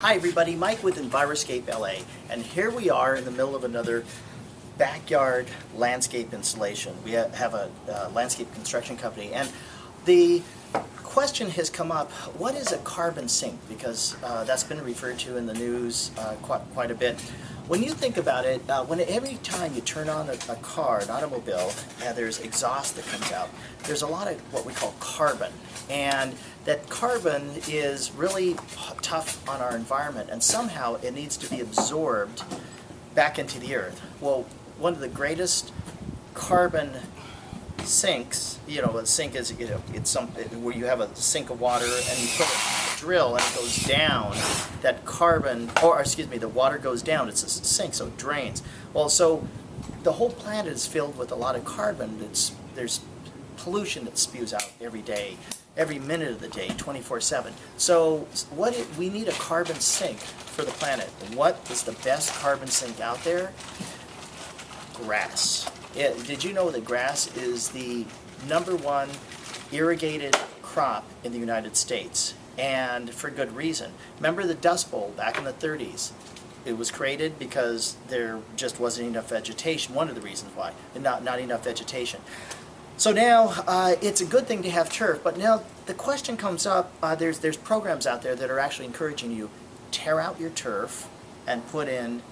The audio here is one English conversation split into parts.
Hi everybody, Mike with Enviroscape LA, and here we are in the middle of another backyard landscape installation. We have a landscape construction company, and the question has come up, what is a carbon sink? Because that's been referred to in the news quite a bit. When you think about it, every time you turn on a car, an automobile, there's exhaust that comes out. There's a lot of what we call carbon, and that carbon is really tough on our environment, and somehow it needs to be absorbed back into the earth. Well, one of the greatest carbon sinks, a sink is, it's where you have a sink of water and you put a drill and it goes down, that carbon, or excuse me, the water goes down, it's a sink, so it drains. Well, so the whole planet is filled with a lot of carbon. There's pollution that spews out every day, every minute of the day, 24/7. So we need a carbon sink for the planet. What is the best carbon sink out there? Grass. Did you know that grass is the #1 irrigated crop in the United States? And for good reason. Remember the Dust Bowl back in the 30s? It was created because there just wasn't enough vegetation. One of the reasons why, and not enough vegetation. So now it's a good thing to have turf, but now the question comes up, there's programs out there that are actually encouraging you, tear out your turf and put in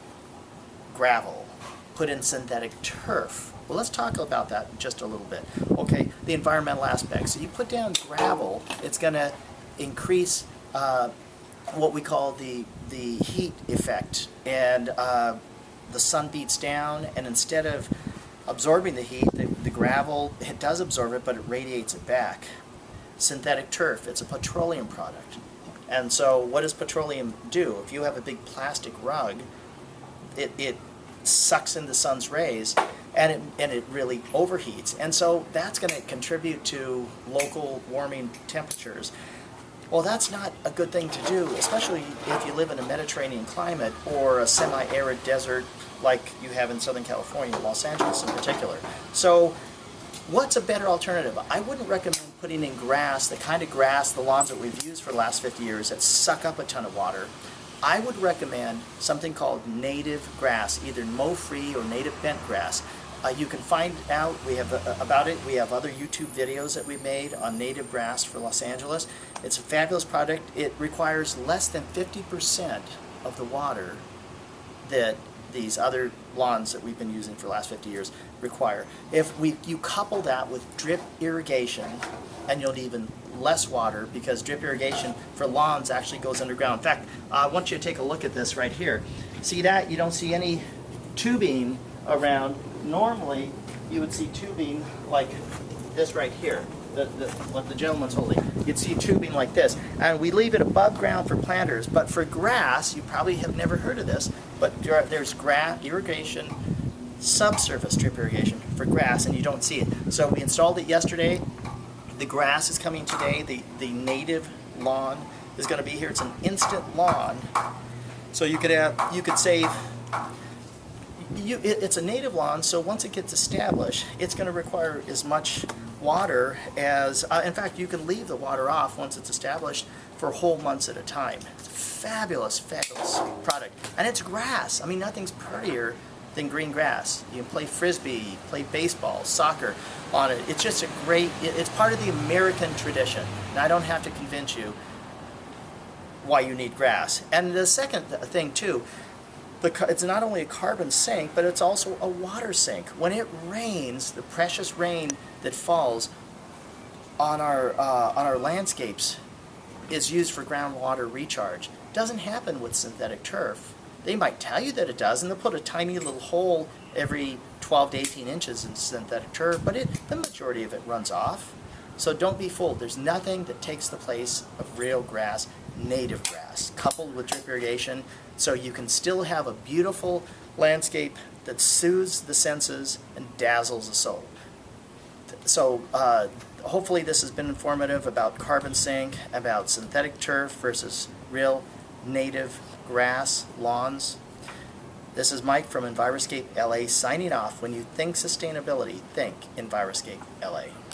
gravel, put in synthetic turf. Well, let's talk about that just a little bit. Okay, the environmental aspects. So you put down gravel, it's going to increase what we call the heat effect, and the sun beats down, and instead of absorbing the heat, the gravel, it does absorb it, but it radiates it back. Synthetic turf, it's a petroleum product. And so what does petroleum do? If you have a big plastic rug, it sucks in the sun's rays, and it really overheats. And so that's going to contribute to local warming temperatures. Well, that's not a good thing to do, especially if you live in a Mediterranean climate or a semi-arid desert like you have in Southern California, Los Angeles in particular. So what's a better alternative? I wouldn't recommend putting in grass, the kind of grass, the lawns that we've used for the last 50 years that suck up a ton of water. I would recommend something called native grass, either mow-free or native bent grass. You can find out about it. We have other YouTube videos that we've made on native grass for Los Angeles. It's a fabulous product. It requires less than 50% of the water that these other lawns that we've been using for the last 50 years require. If you couple that with drip irrigation, and you'll need even less water, because drip irrigation for lawns actually goes underground. In fact, I want you to take a look at this right here. See that? You don't see any tubing around. Normally, you would see tubing like this right here, what the gentleman's holding. You'd see tubing like this, and we leave it above ground for planters. But for grass, you probably have never heard of this, but there's grass irrigation, subsurface drip irrigation for grass, and you don't see it. So we installed it yesterday. The grass is coming today. The native lawn is going to be here. It's an instant lawn, so you could save. It's a native lawn, so once it gets established, it's going to require as much water as, in fact, you can leave the water off once it's established for whole months at a time. It's a fabulous, fabulous product. And it's grass. I mean, nothing's prettier than green grass. You can play frisbee, play baseball, soccer on it. It's just it's part of the American tradition. And I don't have to convince you why you need grass. And the second thing, too, it's not only a carbon sink, but it's also a water sink. When it rains, the precious rain that falls on our landscapes is used for groundwater recharge. It doesn't happen with synthetic turf. They might tell you that it does, and they'll put a tiny little hole every 12 to 18 inches in synthetic turf, but the majority of it runs off. So don't be fooled. There's nothing that takes the place of real grass, native grass, coupled with drip irrigation, so you can still have a beautiful landscape that soothes the senses and dazzles the soul. So hopefully this has been informative about carbon sink, about synthetic turf versus real native grass lawns. This is Mike from Enviroscape LA signing off. When you think sustainability, think Enviroscape LA.